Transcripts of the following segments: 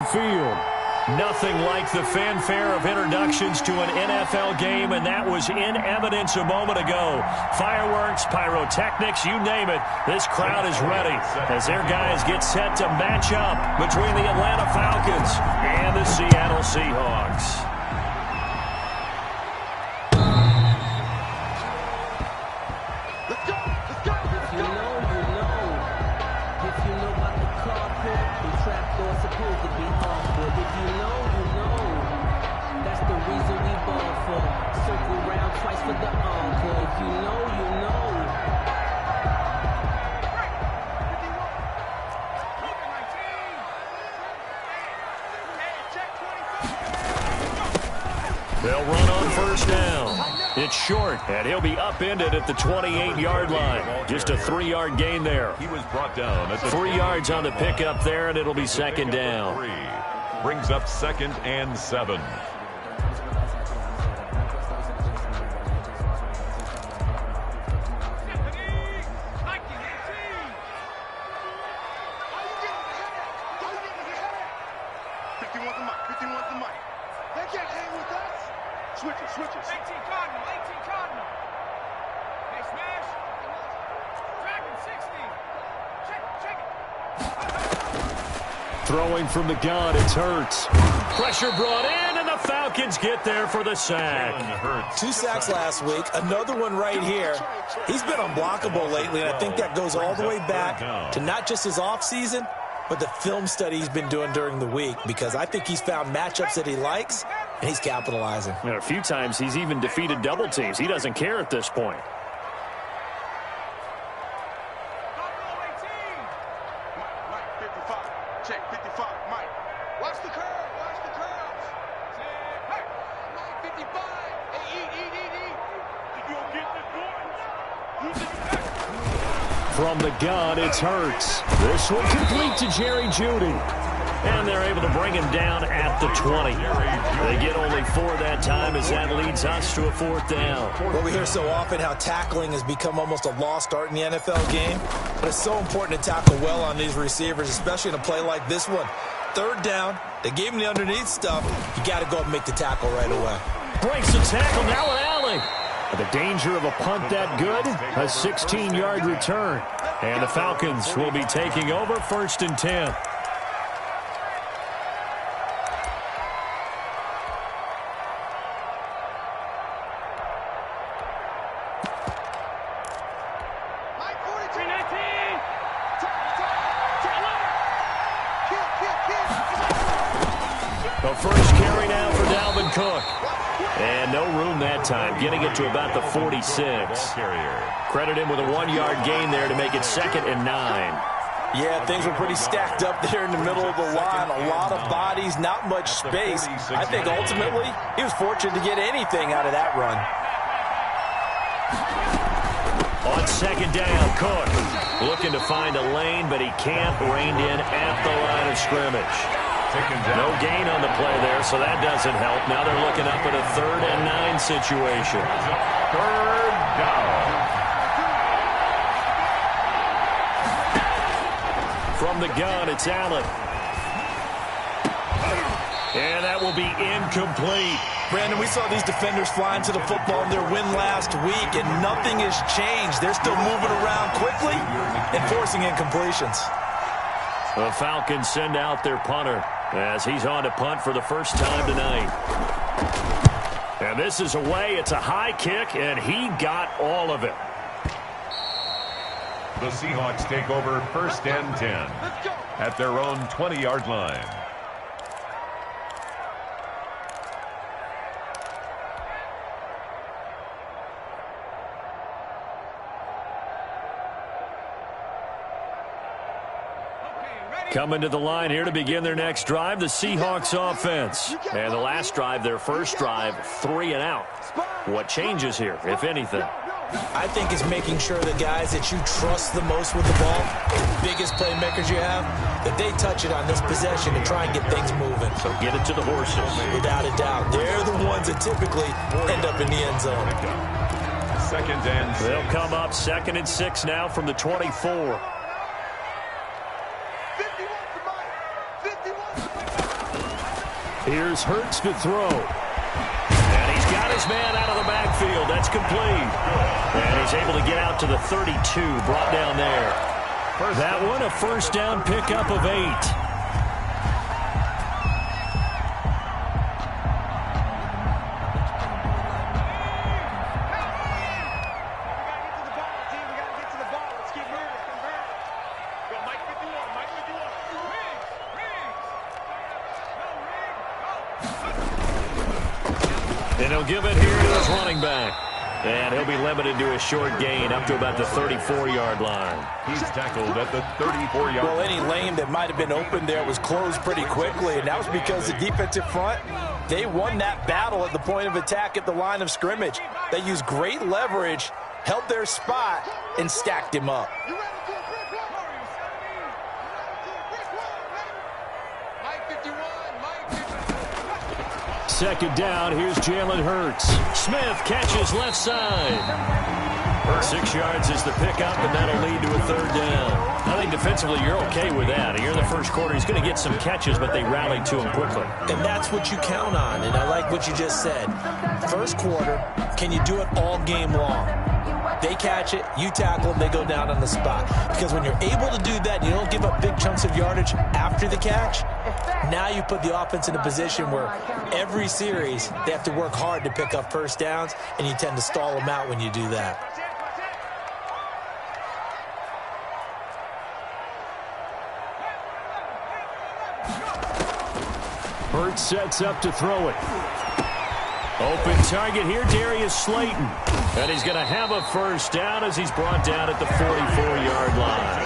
Field. Nothing like the fanfare of introductions to an NFL game, and that was in evidence a moment ago. Fireworks, pyrotechnics, you name it. This crowd is ready as their guys get set to match up between the Atlanta Falcons and the Seattle Seahawks. They'll run on first down. It's short, and he'll be upended at the 28-yard line. Just a 3-yard gain there. He was brought down at the 3 yards on the pickup there, and it'll be second down. Brings up 2nd and 7. Switches. 18 Cardinal. Hey, smash. Dragon 60. Check it. Throwing from the gun, it's Hurts. Pressure brought in, and the Falcons get there for the sack. 2 sacks last week, another one right here. He's been unblockable lately, and I think that goes all the way back to not just his offseason, but the film study he's been doing during the week, because I think he's found matchups that he likes, and he's capitalizing. And a few times he's even defeated double teams. He doesn't care at this point. Mike, 55. Check, 55. Mike. Watch the curve. Watch the curves. Hey, Mike, 55. Hey, eat. If you don't get the points, from the gun, it's Hurts. This one complete to Jerry Jeudy. And they're able to bring him down at the 20. They get only 4 that time as that leads us to a 4th down. Well, we hear so often how tackling has become almost a lost art in the NFL game. But it's so important to tackle well on these receivers, especially in a play like this one. 3rd down, they gave him the underneath stuff. You got to go and make the tackle right away. Breaks the tackle, now an alley. The danger of a punt that good, a 16-yard return. And the Falcons will be taking over 1st and 10. The first carry now for Dalvin Cook. And no room that time, getting it to about the 46. Credit him with a 1-yard gain there to make it 2nd and 9. Yeah, things were pretty stacked up there in the middle of the line. A lot of bodies, not much space. I think ultimately he was fortunate to get anything out of that run. On 2nd down, Cook looking to find a lane, but he can't. Reined in at the line of scrimmage. No gain on the play there, so that doesn't help. Now they're looking up at a 3rd and 9 situation. 3rd down. From the gun, it's Allen. And that will be incomplete. Brandon, we saw these defenders flying to the football in their win last week, and nothing has changed. They're still moving around quickly and forcing incompletions. The Falcons send out their punter as he's on to punt for the first time tonight. And this is away. It's a high kick, and he got all of it. The Seahawks take over 1st and 10 at their own 20-yard line. Coming to the line here to begin their next drive, the Seahawks offense. And the last drive, their first drive, 3 and out. What changes here, if anything? I think it's making sure the guys that you trust the most with the ball, the biggest playmakers you have, that they touch it on this possession and try and get things moving. So get it to the horses. Without a doubt. They're the ones that typically end up in the end zone. 2nd and 6. They'll come up 2nd and 6 now from the 24. Here's Hurts to throw. And he's got his man out of the backfield. That's complete. And he's able to get out to the 32, brought down there. That one, a first down pickup of 8. And he'll give it here to his running back. And he'll be limited to a short gain up to about the 34-yard line. He's tackled at the 34-yard line. Well, any lane that might have been open there was closed pretty quickly, and that was because the defensive front, they won that battle at the point of attack at the line of scrimmage. They used great leverage, held their spot, and stacked him up. Second down, here's Jalen Hurts. Smith catches left side. 6 yards is the pickup, and that'll lead to a third down. I think defensively you're okay with that. Here in the first quarter, he's going to get some catches, but they rallied to him quickly. And that's what you count on, and I like what you just said. First quarter, can you do it all game long? They catch it, you tackle them, they go down on the spot. Because when you're able to do that, you don't give up big chunks of yardage after the catch, now you put the offense in a position where every series they have to work hard to pick up first downs, and you tend to stall them out when you do that. Hurts sets up to throw it. Open target here, Darius Slayton. And he's going to have a first down as he's brought down at the 44-yard line.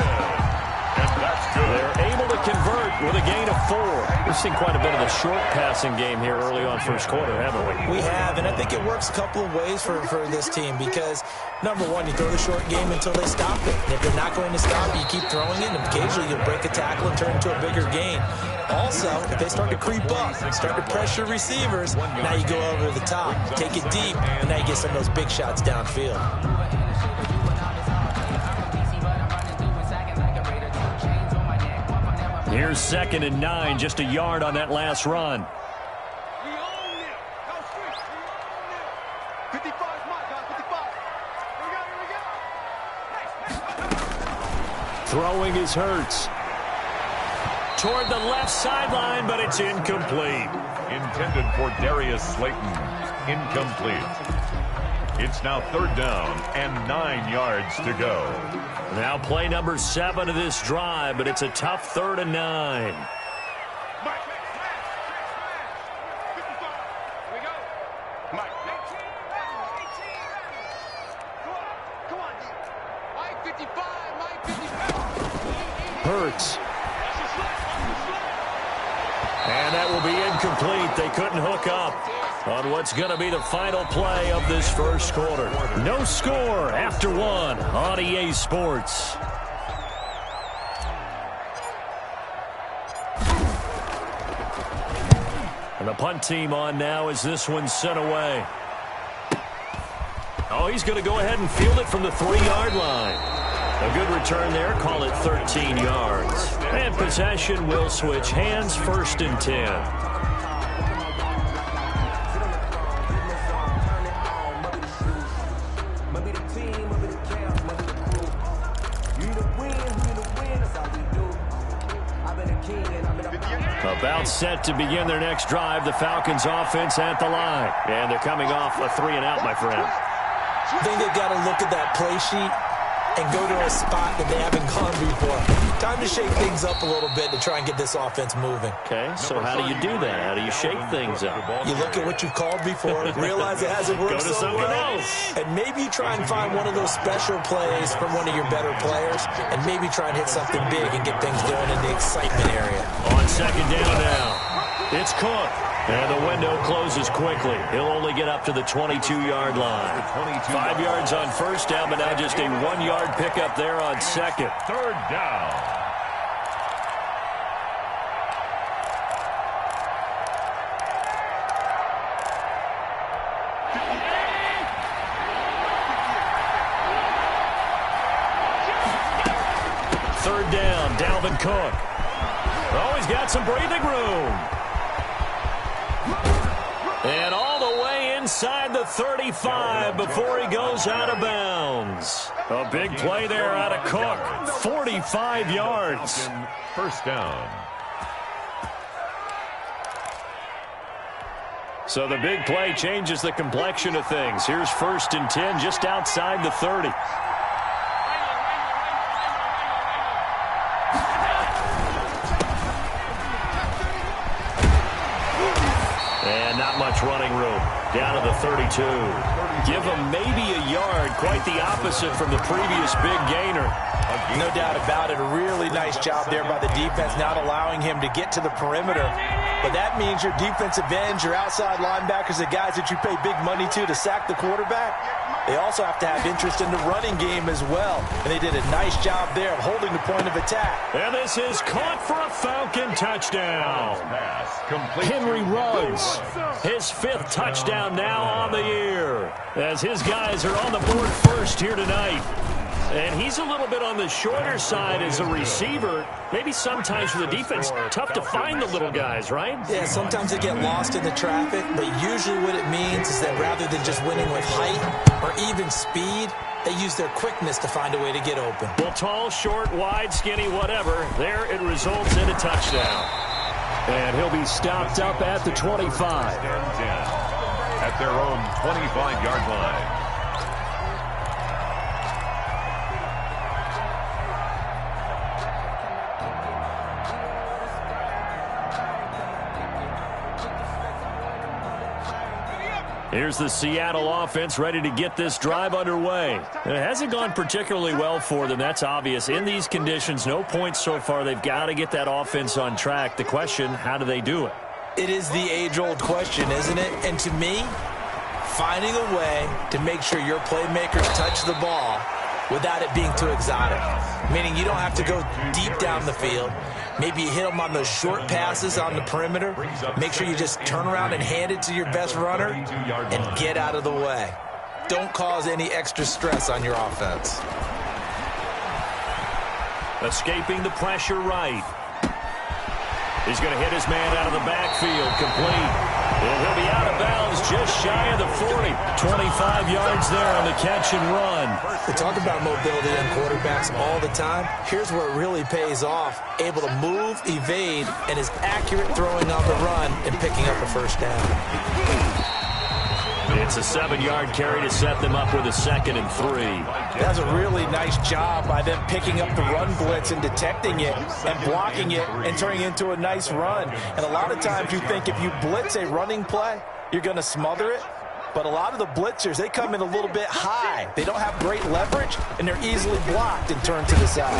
They're able to convert with a gain of 4. We've seen quite a bit of the short passing game here early on first quarter, haven't we? We have, and I think it works a couple of ways for this team because, number one, you throw the short game until they stop it. And if they're not going to stop it, you keep throwing it, and occasionally you'll break a tackle and turn into a bigger gain. Also, if they start to creep up, start to pressure receivers, now you go over the top, take it deep, and now you get some of those big shots downfield. Here's 2nd and 9, just a yard on that last run. Throwing is Hurts. Toward the left sideline, but it's incomplete. Intended for Darius Slayton. Incomplete. It's now 3rd down and 9 yards to go. Now play number 7 of this drive, but it's a tough 3rd and 9. Hurts. And that will be incomplete. They couldn't hook up on what's going to be the final play of this first quarter. No score after 1 on EA Sports. And the punt team on now as this one's sent away. Oh, he's going to go ahead and field it from the 3-yard line. A good return there, call it 13 yards. And possession will switch hands, 1st and 10. About set to begin their next drive, the Falcons offense at the line. And they're coming off a 3-and-out, my friend. I think they've got to look at that play sheet and go to a spot that they haven't gone before. Time to shake things up a little bit to try and get this offense moving. Okay, so how do you do that? How do you shake things up? You look at what you've called before, realize it hasn't worked so well, and maybe you try and find one of those special plays from one of your better players, and maybe try and hit something big and get things going in the excitement area. On 2nd down now, it's Cook. And the window closes quickly. He'll only get up to the 22-yard line. 5 yards on 1st down, but now just a 1-yard pickup there on 2nd. 3rd down. Third down, Dalvin Cook. Oh, he's got some breathing room. the 35 before he goes out of bounds. A big play there out of Cook. 45 yards. First down. So the big play changes the complexion of things. Here's 1st and 10 just outside the 30. And not much running room. Down to the 32. Give him maybe a yard. Quite the opposite from the previous big gainer. No doubt about it. A really nice job there by the defense, not allowing him to get to the perimeter. But that means your defensive ends, your outside linebackers, the guys that you pay big money to sack the quarterback, they also have to have interest in the running game as well. And they did a nice job there of holding the point of attack. And this is caught for a Falcon touchdown. Henry Ruggs, his 5th touchdown now on the year, as his guys are on the board first here tonight. And he's a little bit on the shorter side as a receiver. Maybe sometimes for the defense, tough to find the little guys, right? Yeah, sometimes they get lost in the traffic, but usually what it means is that rather than just winning with height or even speed, they use their quickness to find a way to get open. Well, tall, short, wide, skinny, whatever, there it results in a touchdown. And he'll be stopped up at the 25. At their own 25-yard line. Here's the Seattle offense ready to get this drive underway. It hasn't gone particularly well for them. That's obvious. In these conditions, no points so far. They've got to get that offense on track. The question, how do they do it? It is the age-old question, isn't it? And to me, finding a way to make sure your playmakers touch the ball without it being too exotic. Meaning you don't have to go deep down the field. Maybe you hit them on those short passes on the perimeter. Make sure you just turn around and hand it to your best runner and get out of the way. Don't cause any extra stress on your offense. Escaping the pressure right. He's going to hit his man out of the backfield, complete. And he'll be out of bounds just shy of the 40. 25 yards there on the catch and run. We talk about mobility in quarterbacks all the time. Here's where it really pays off. Able to move, evade, and is accurate throwing on the run and picking up a first down. It's a 7-yard carry to set them up with a 2nd and 3. That's a really nice job by them picking up the run blitz and detecting it and blocking it and turning it into a nice run. And a lot of times you think if you blitz a running play, you're going to smother it. But a lot of the blitzers, they come in a little bit high. They don't have great leverage, and they're easily blocked and turned to the side.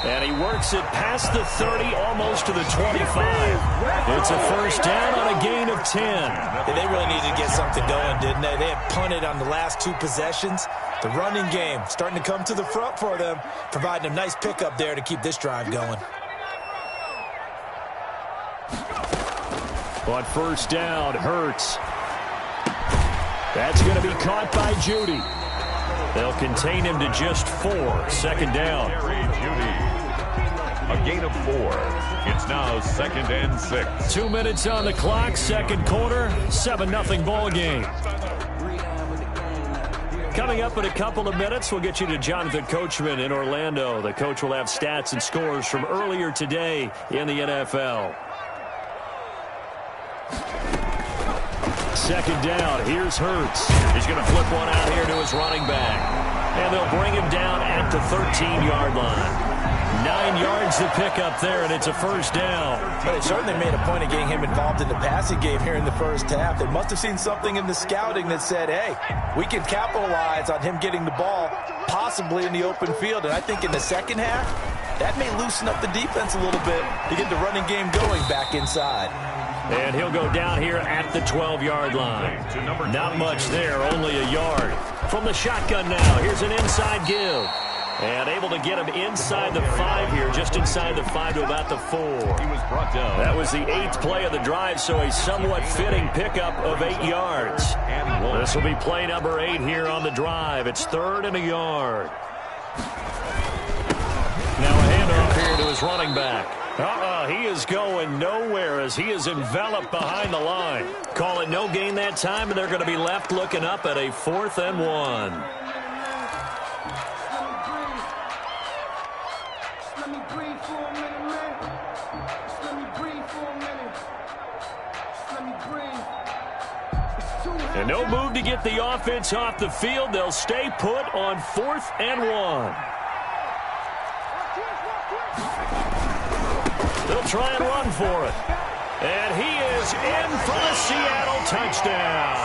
And he works it past the 30, almost to the 25. It's a first down on a gain of 10. Yeah, they really needed to get something going, didn't they? They had punted on the last 2 possessions. The running game starting to come to the front for them, providing a nice pickup there to keep this drive going. On first down, Hurts. That's going to be caught by Judy. They'll contain him to just 4. 2nd down. A gain of 4. It's now 2nd and 6. 2 minutes on the clock, 2nd quarter, 7-0 ball game. Coming up in a couple of minutes, we'll get you to Jonathan Coachman in Orlando. The coach will have stats and scores from earlier today in the NFL. 2nd down. Here's Hurts. He's going to flip one out here to his running back. And they'll bring him down at the 13-yard line. 9 yards to pick up there, and it's a first down. But they certainly made a point of getting him involved in the passing game here in the first half. They must have seen something in the scouting that said, hey, we can capitalize on him getting the ball possibly in the open field. And I think in the second half, that may loosen up the defense a little bit to get the running game going back inside. And he'll go down here at the 12-yard line. Not much there, only a yard. From the shotgun now, here's an inside give. And able to get him inside the 5 here, just inside the 5 to about the 4. He was brought down. That was the 8th play of the drive, so a somewhat fitting pickup of 8 yards. This will be play number 8 here on the drive. It's 3rd and a yard. Now a handoff here to his running back. He is going nowhere as he is enveloped behind the line. Call it no gain that time, and they're going to be left looking up at a 4th and 1. And no move to get the offense off the field. They'll stay put on 4th and 1. They'll try and run for it. And he is in for the Seattle touchdown.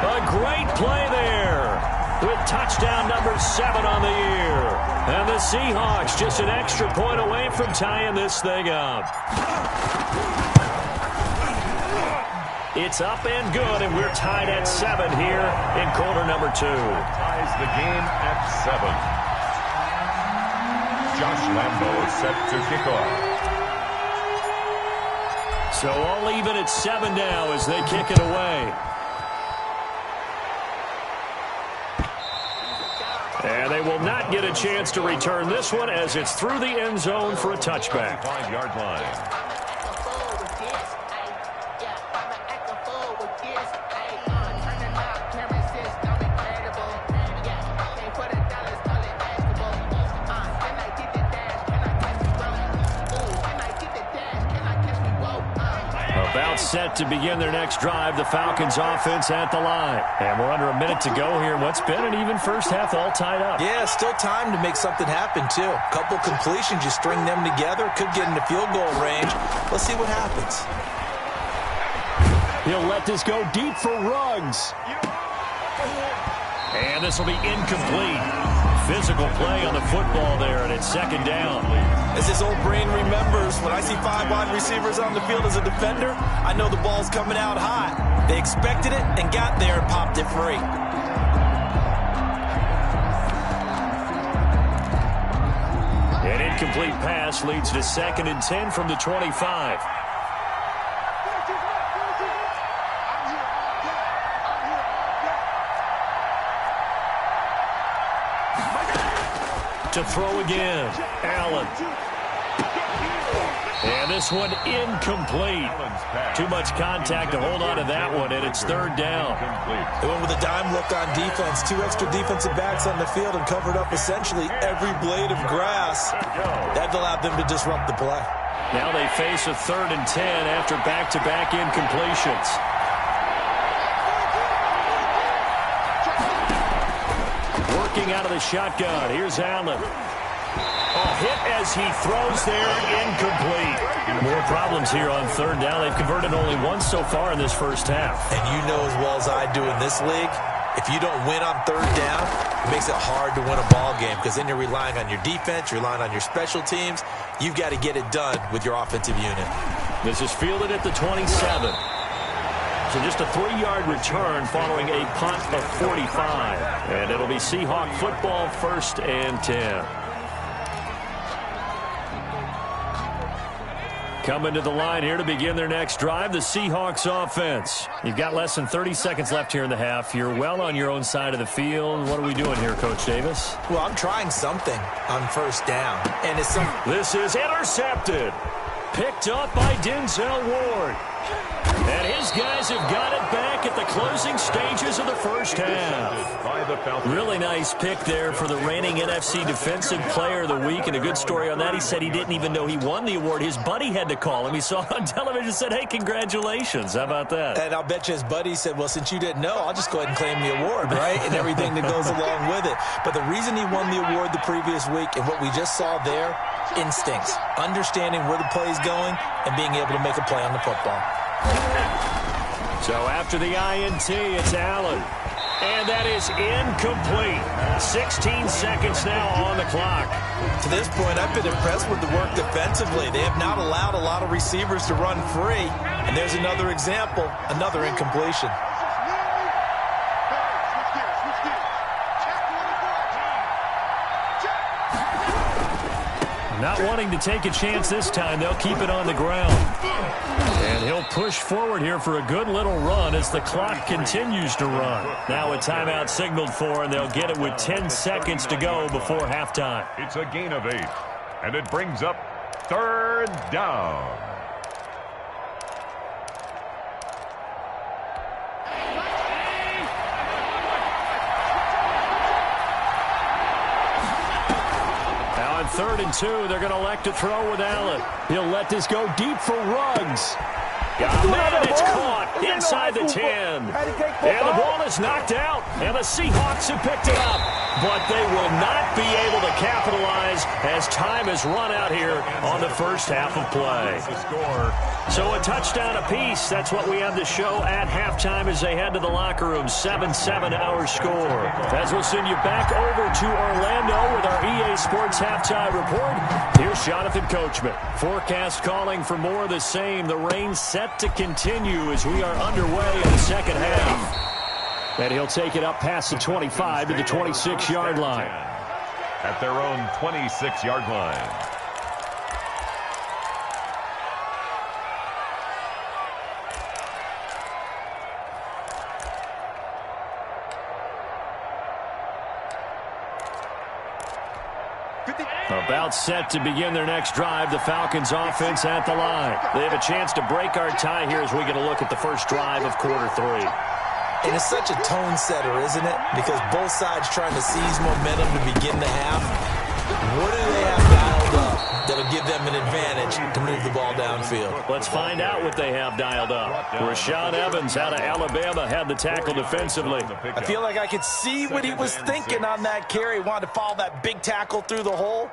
A great play there with touchdown number 7 on the year. And the Seahawks just an extra point away from tying this thing up. It's up and good, and we're tied at 7 here in quarter number 2. Ties the game at 7. Josh Lambo set to kick off. So all even at 7 now as they kick it away. And they will not get a chance to return this one as it's through the end zone for a touchback. 5-yard line. About set to begin their next drive, the Falcons offense at the line. And we're under a minute to go here in what's been an even first half, all tied up. Yeah, still time to make something happen, too. A couple completions, you string them together, could get into field goal range. Let's see what happens. He'll let this go deep for Ruggs. And this will be incomplete. Physical play on the football there, and it's 2nd down. As his old brain remembers, when I see 5 wide receivers on the field as a defender, I know the ball's coming out hot. They expected it and got there and popped it free. An incomplete pass leads to 2nd and 10 from the 25. To throw again, Allen. And this one incomplete. Too much contact to hold on to that one, and it's 3rd down. They went with a dime look on defense. 2 extra defensive backs on the field and covered up essentially every blade of grass. That allowed them to disrupt the play. Now they face a 3rd and 10 after back-to-back incompletions. Working out of the shotgun. Here's Allen. A hit as he throws there, incomplete. More problems here on 3rd down. They've converted only once so far in this first half. And you know as well as I do in this league, if you don't win on 3rd down, it makes it hard to win a ball game because then you're relying on your defense, you're relying on your special teams. You've got to get it done with your offensive unit. This is fielded at the 27. So just a 3-yard return following a punt of 45. And it'll be Seahawk football, 1st and 10. Coming to the line here to begin their next drive, the Seahawks offense. You've got less than 30 seconds left here in the half. You're well on your own side of the field. What are we doing here, Coach Davis? Well, I'm trying something on 1st down. And it's This is intercepted. Picked up by Denzel Ward. And his guys have got it back at the closing stages of the first half. Really nice pick there for the reigning NFC Defensive Player of the Week. And a good story on that, he said he didn't even know he won the award. His buddy had to call him. He saw it on television and said, hey, congratulations. How about that? And I'll bet you his buddy said, well, since you didn't know, I'll just go ahead and claim the award, right? And everything that goes along with it. But the reason he won the award the previous week and what we just saw there, instincts, understanding where the play is going and being able to make a play on the football. So after the INT, it's Allen. And that is incomplete. 16 seconds now on the clock. To this point, I've been impressed with the work defensively. They have not allowed a lot of receivers to run free. And there's another example, another incompletion. Not wanting to take a chance this time, they'll keep it on the ground. And he'll push forward here for a good little run as the clock continues to run. Now a timeout signaled for, and they'll get it with 10 seconds to go before halftime. It's a gain of 8, and it brings up third down. Now on 3rd and 2, they're going to elect to throw with Allen. He'll let this go deep for Ruggs. Man, it's caught inside the 10. And the ball is knocked out, and the Seahawks have picked it up. But they will not be able to capitalize as time has run out here on the first half of play. So a touchdown apiece. That's what we have to show at halftime as they head to the locker room. 7-7 our score. As we'll send you back over to Orlando with our EA Sports halftime report. Here's Jonathan Coachman. Forecast calling for more of the same. The rain set to continue as we are underway in the second half. And he'll take it up past the 25 to the 26-yard line. At their own 26-yard line. About set to begin their next drive, the Falcons offense at the line. They have a chance to break our tie here as we get a look at the first drive of quarter 3. And it's such a tone setter, isn't it? Because both sides trying to seize momentum to begin the half. What do they have dialed up that'll give them an advantage to move the ball downfield? Let's find out what they have dialed up. Rashaan Evans out of Alabama had the tackle defensively. I feel like I could see what he was thinking on that carry. Wanted to follow that big tackle through the hole.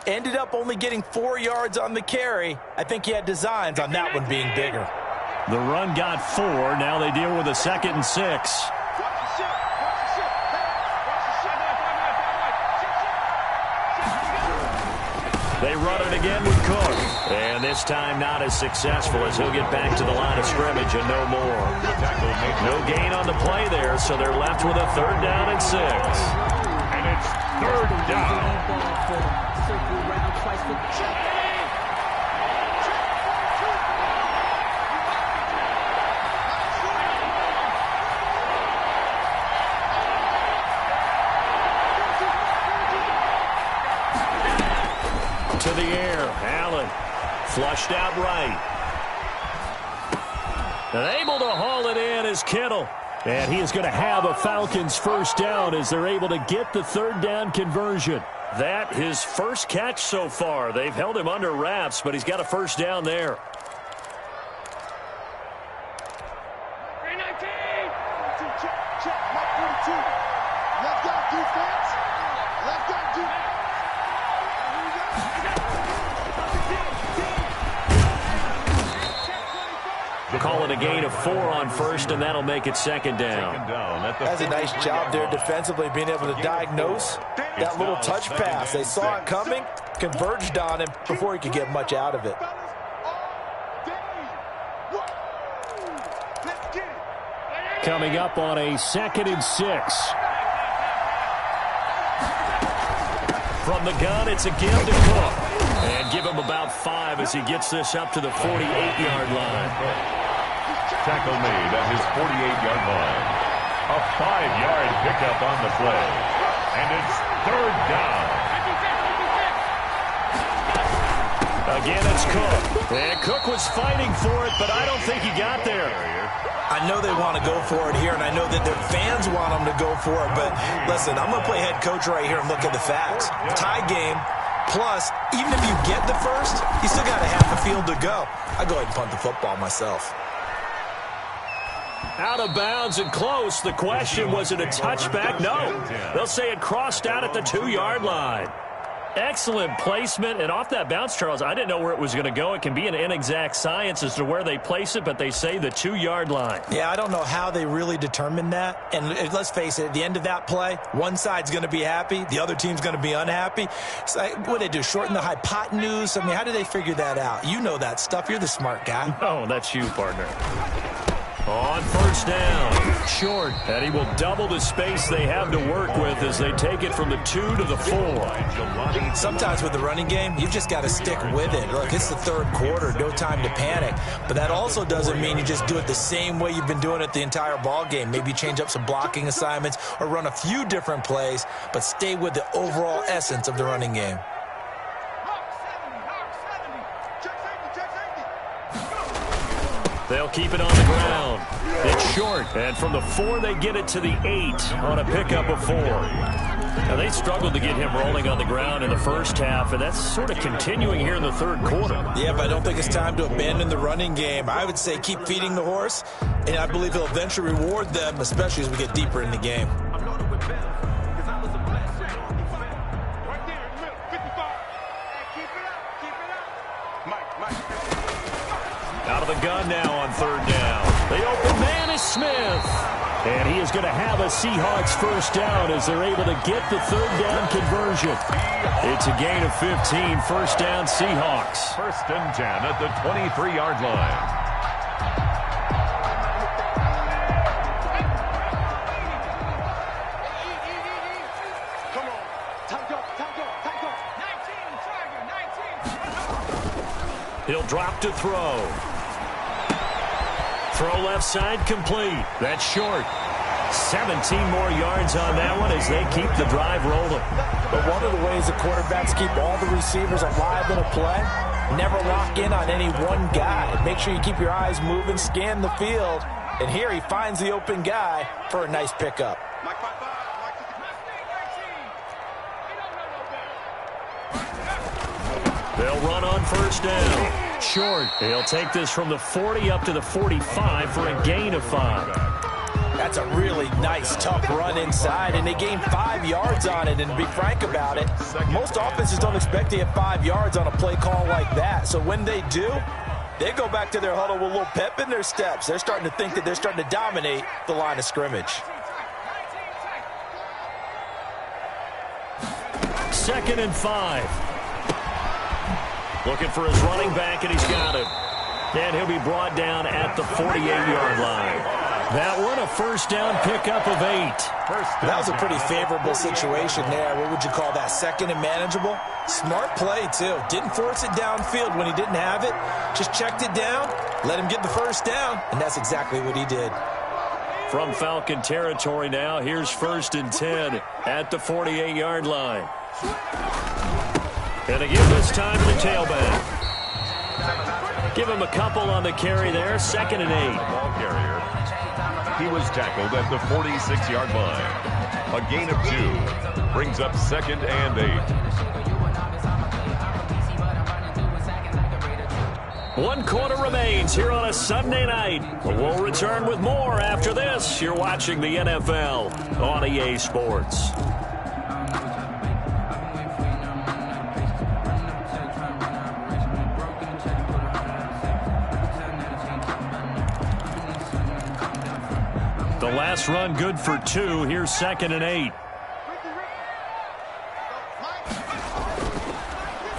Ended up only getting 4 yards on the carry. I think he had designs on that one being bigger. The run got 4. Now they deal with a 2nd and 6. They run it again with Cook. And this time not as successful as he'll get back to the line of scrimmage and no more. No gain on the play there, so they're left with a 3rd down and 6. And it's 3rd down. To the air, Allen flushed out right. And able to haul it in is Kittle. And he is going to have a Falcons first down as they're able to get the 3rd down conversion. That his first catch so far. They've held him under wraps, but he's got a first down there. Call it a gain of 4 on first, and that'll make it 2nd down. That's a nice job there defensively, being able to diagnose that little touch pass. They saw it coming, converged on him before he could get much out of it. Coming up on a 2nd and 6. From the gun, it's a give to Cook. And give him about 5 as he gets this up to the 48-yard line. Tackle made at his 48-yard line. A 5-yard pickup on the play. And it's 3rd down. Again, it's Cook. And Cook was fighting for it, but I don't think he got there. I know they want to go for it here, and I know that their fans want them to go for it. But listen, I'm going to play head coach right here and look at the facts. Tie game. Plus, even if you get the first, you still got a half a field to go. I go ahead and punt the football myself. Out of bounds and close. The question, was it a touchback? No. They'll say it crossed out at the 2-yard line. Excellent placement. And off that bounce, Charles, I didn't know where it was going to go. It can be an inexact science as to where they place it, but they say the 2-yard line. Yeah, I don't know how they really determined that. And let's face it, at the end of that play, one side's going to be happy, the other team's going to be unhappy. So what did they do, shorten the hypotenuse? I mean, how did they figure that out? You know that stuff. You're the smart guy. Oh, that's you, partner. On first down, short, and he will double the space they have to work with as they take it from the 2 to the 4. Sometimes with the running game, you've just got to stick with it. Look, it's the 3rd quarter, no time to panic. But that also doesn't mean you just do it the same way you've been doing it the entire ball game. Maybe change up some blocking assignments or run a few different plays, but stay with the overall essence of the running game. They'll keep it on the ground. It's short. And from the 4, they get it to the 8 on a pickup of 4. Now, they struggled to get him rolling on the ground in the first half, and that's sort of continuing here in the third quarter. Yeah, but I don't think it's time to abandon the running game. I would say keep feeding the horse, and I believe he'll eventually reward them, especially as we get deeper in the game. Out of the gun now on third down. The open man is Smith. And he is going to have a Seahawks first down as they're able to get the third down conversion. It's a gain of 15, first down Seahawks. First and 10 at the 23-yard line. Come on. Time go. 19. He'll drop to throw. Throw left side complete. That's short. 17 more yards on that one as they keep the drive rolling. But one of the ways the quarterbacks keep all the receivers alive in a play, never lock in on any one guy. Make sure you keep your eyes moving, scan the field. And here he finds the open guy for a nice pickup. Mike 5-5. They'll run on first down. Short. He'll take this from the 40 up to the 45 for a gain of 5. That's a really nice, tough run inside, and they gain 5 yards on it. And to be frank about it, most offenses don't expect to get 5 yards on a play call like that. So when they do, they go back to their huddle with a little pep in their steps. They're starting to think that they're starting to dominate the line of scrimmage. Second and 5. Looking for his running back, and he's got it. And he'll be brought down at the 48-yard line. That one, a first down pickup of 8. That was a pretty favorable situation there. What would you call that? Second and manageable? Smart play, too. Didn't force it downfield when he didn't have it. Just checked it down, let him get the first down, and that's exactly what he did. From Falcon territory now, here's first and 10 at the 48-yard line. And again this time to the tailback. Give him a couple on the carry there. Second and 8. Ball carrier. He was tackled at the 46-yard line. A gain of 2 brings up second and 8. 1 quarter remains here on a Sunday night. We'll return with more after this. You're watching the NFL on EA Sports. The last run good for 2. Here's second and 8.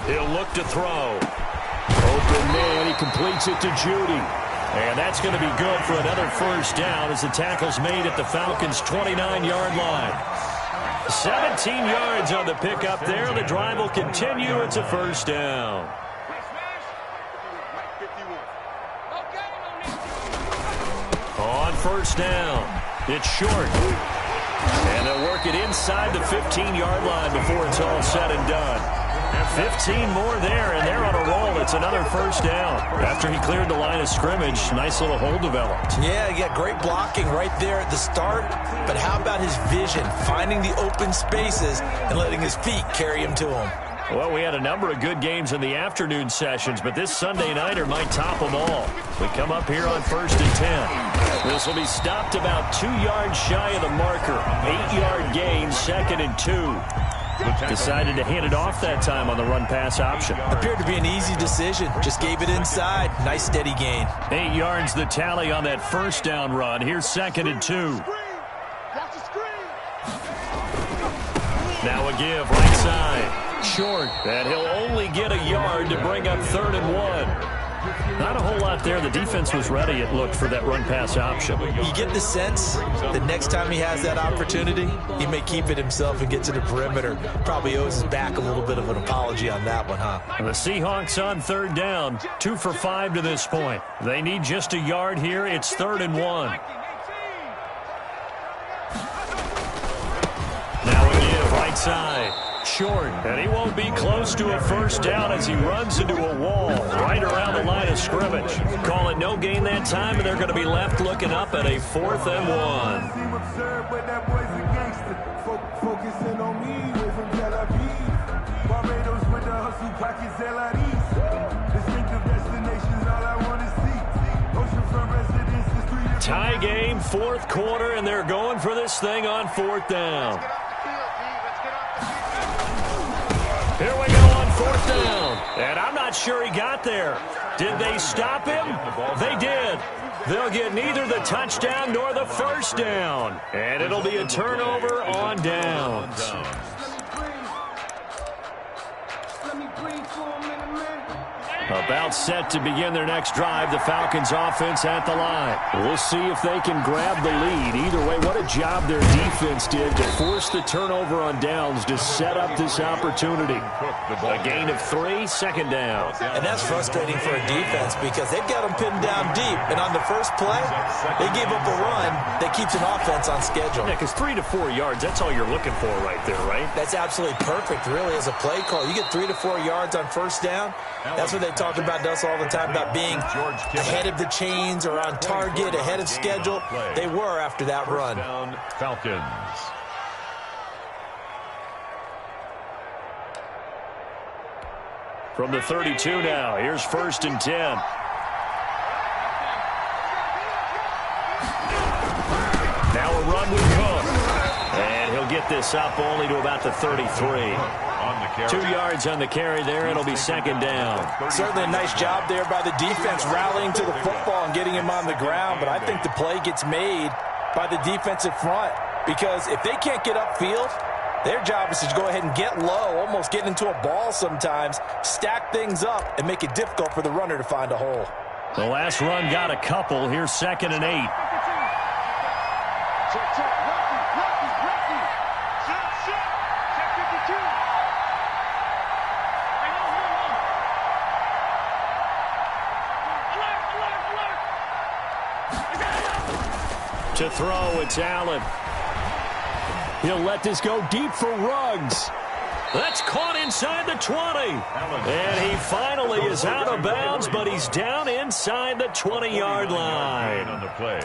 He'll look to throw. Open man, he completes it to Judy. And that's going to be good for another first down as the tackle's made at the Falcons' 29-yard line. 17 yards on the pickup there. The drive will continue. It's a first down. On first down, it's short. And they'll work it inside the 15-yard line before it's all said and done. 15 more there, and they're on a roll. It's another first down. After he cleared the line of scrimmage, nice little hole developed. Yeah, great blocking right there at the start. But how about his vision, finding the open spaces and letting his feet carry him to him? Well, we had a number of good games in the afternoon sessions, but this Sunday nighter might top them all. We come up here on first and 10. This will be stopped about 2 yards shy of the marker. 8-yard gain, second and 2. Decided to hand it off that time on the run-pass option. Appeared to be an easy decision. Just gave it inside. Nice steady gain. 8 yards the tally on that first down run. Here's second and 2. Now a give, right side. Short. And he'll only get a yard to bring up third and 1. Not a whole lot there. The defense was ready, it looked, for that run-pass option. You get the sense that next time he has that opportunity, he may keep it himself and get to the perimeter. Probably owes his back a little bit of an apology on that one, huh? The Seahawks on third down, 2 for 5 to this point. They need just a yard here. It's third and 1. Now a give, right side. short. And he won't be close to a first down as he runs into a wall right around the line of scrimmage. Call it no gain that time, and they're going to be left looking up at a 4th and 1. Focusing on me, way from Tel Aviv. Barbados with the hustle pockets, distinctive destinations, all I want to see. Oceanfront residences, 3 Tie game, 4th quarter, and they're going for this thing on 4th down. Here we go on 4th down. And I'm not sure he got there. Did they stop him? They did. They'll get neither the touchdown nor the first down. And it'll be a turnover on downs. About set to begin their next drive, the Falcons offense at the line. We'll see if they can grab the lead. Either way, what a job their defense did to force the turnover on downs to set up this opportunity. A gain of 3, 2nd down. And that's frustrating for a defense because they've got them pinned down deep. And on the first play, they gave up a run that keeps an offense on schedule. Yeah, because 3 to 4 yards, that's all you're looking for right there, right? That's absolutely perfect, really, as a play call. You get 3 to 4 yards on first down. That's what they talk about us all the time, about being ahead of the chains or on target, ahead of schedule. They were after that run. Falcons. From the 32 now, here's 1st and 10. Now a run with Cook. And he'll get this up only to about the 33. 2 yards on the carry there. It'll be 2nd down. Certainly a nice job there by the defense rallying to the football and getting him on the ground. But I think the play gets made by the defensive front because if they can't get upfield, their job is to go ahead and get low, almost get into a ball sometimes, stack things up, and make it difficult for the runner to find a hole. The last run got a couple. Here's 2nd and 8. To throw, it's Allen. He'll let this go deep for Ruggs. That's caught inside the 20. And he finally is out of bounds, but he's down inside the 20-yard line. On the play.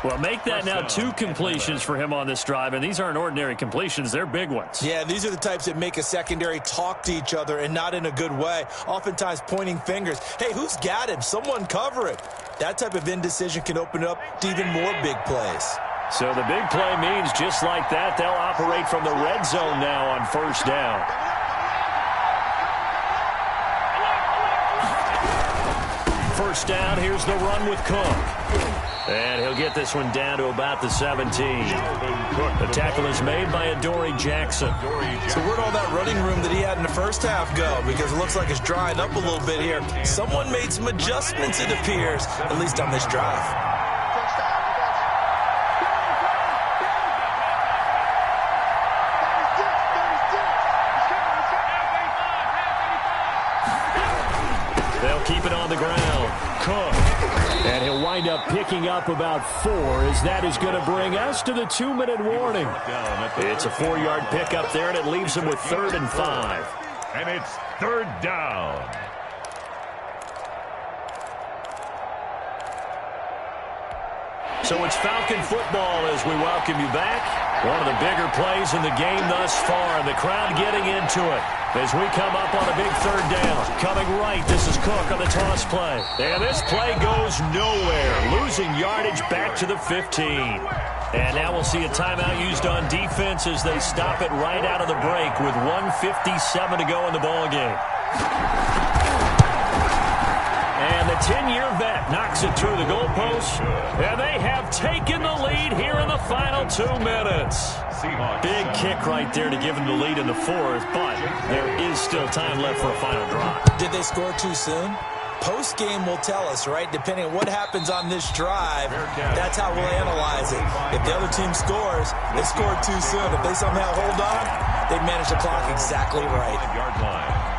Well, make that now 2 completions for him on this drive, and these aren't ordinary completions. They're big ones. Yeah, these are the types that make a secondary talk to each other and not in a good way, oftentimes pointing fingers. Hey, who's got him? Someone cover it. That type of indecision can open up to even more big plays. So the big play means just like that, they'll operate from the red zone now on first down. First down, here's the run with Cook. And he'll get this one down to about the 17. The tackle is made by Adoree Jackson. So where'd all that running room that he had in the first half go? Because it looks like it's drying up a little bit here. Someone made some adjustments, it appears, at least on this drive. Keep it on the ground. Cook. And he'll wind up picking up about 4 as that is going to bring us to the 2-minute warning. It's a 4-yard pickup there, and it leaves him with 3rd and 5. And it's 3rd down. So it's Falcon football as we welcome you back. One of the bigger plays in the game thus far, and the crowd getting into it as we come up on a big 3rd down. Coming right, this is Cook on the toss play. And this play goes nowhere, losing yardage back to the 15. And now we'll see a timeout used on defense as they stop it right out of the break with 1:57 to go in the ballgame. And the 10-year vet knocks it through the goalpost. And they have taken the lead here in the final 2 minutes. Big kick right there to give them the lead in the 4th, but there is still time left for a final drive. Did they score too soon? Post-game will tell us, right? Depending on what happens on this drive, that's how we'll analyze it. If the other team scores, they scored too soon. If they somehow hold on, they manage the clock exactly right. Yard line.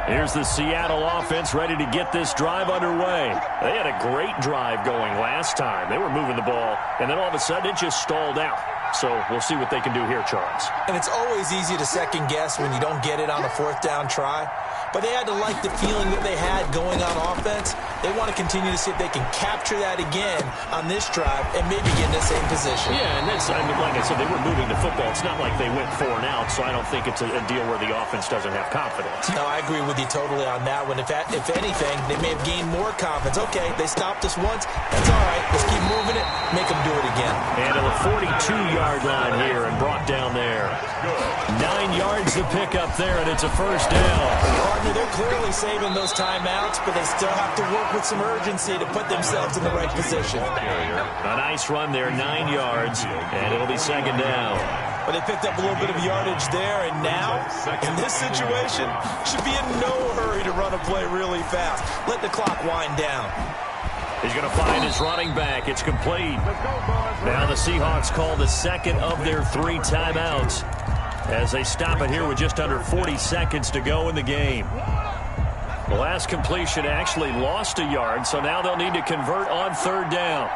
Here's the Seattle offense ready to get this drive underway. They had a great drive going last time. They were moving the ball, and then all of a sudden it just stalled out. So we'll see what they can do here, Charles. And it's always easy to second guess when you don't get it on a fourth down try. But they had to like the feeling that they had going on offense. They want to continue to see if they can capture that again on this drive and maybe get in the same position. Yeah, and that's, I mean, like I said, they were moving the football. It's not like they went 4 and out, so I don't think it's a deal where the offense doesn't have confidence. No, I agree with you totally on that one. If anything, they may have gained more confidence. Okay, they stopped us once. That's all right. Let's keep moving it. Make them do it again. And to the 42-yard line here and brought down there. 9 yards to pick up there, and it's a first down. Partner, they're clearly saving those timeouts, but they still have to work with some urgency to put themselves in the right position. A nice run there, 9 yards, and it'll be second down. But they picked up a little bit of yardage there, and now, in this situation, should be in no hurry to run a play really fast. Let the clock wind down. He's going to find his running back. It's complete. Now the Seahawks call the second of their 3 timeouts as they stop it here with just under 40 seconds to go in the game. The last completion actually lost a yard, so now they'll need to convert on third down.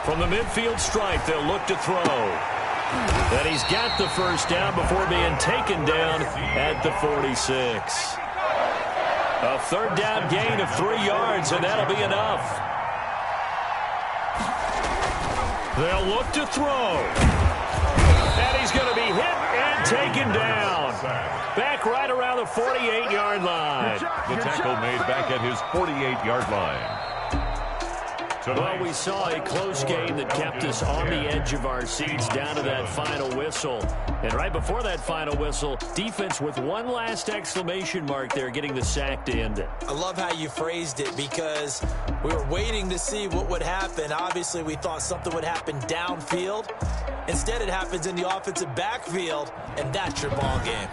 From the midfield stripe, they'll look to throw. And he's got the first down before being taken down at the 46. A third down gain of 3 yards, and that'll be enough. They'll look to throw. And he's going to be hit and taken down. Back right around the 48-yard line. The tackle made back at his 48-yard line. Well, we saw a close game that kept us on the edge of our seats down to that final whistle. And right before that final whistle, defense with one last exclamation mark there, getting the sack to end it. I love how you phrased it because we were waiting to see what would happen. Obviously, we thought something would happen downfield. Instead, it happens in the offensive backfield, and that's your ball game.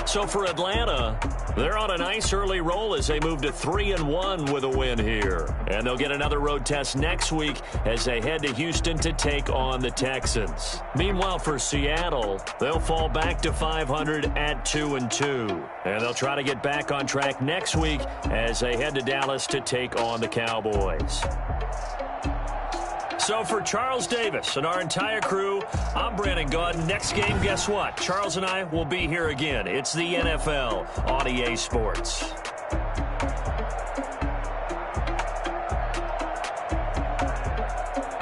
So for Atlanta, they're on a nice early roll as they move to 3-1 with a win here. And they'll get another road test next week as they head to Houston to take on the Texans. Meanwhile, for Seattle, they'll fall back to 500 at 2-2. And they'll try to get back on track next week as they head to Dallas to take on the Cowboys. So for Charles Davis and our entire crew, I'm Brandon Gaudin. Next game, guess what? Charles and I will be here again. It's the NFL on EA Sports.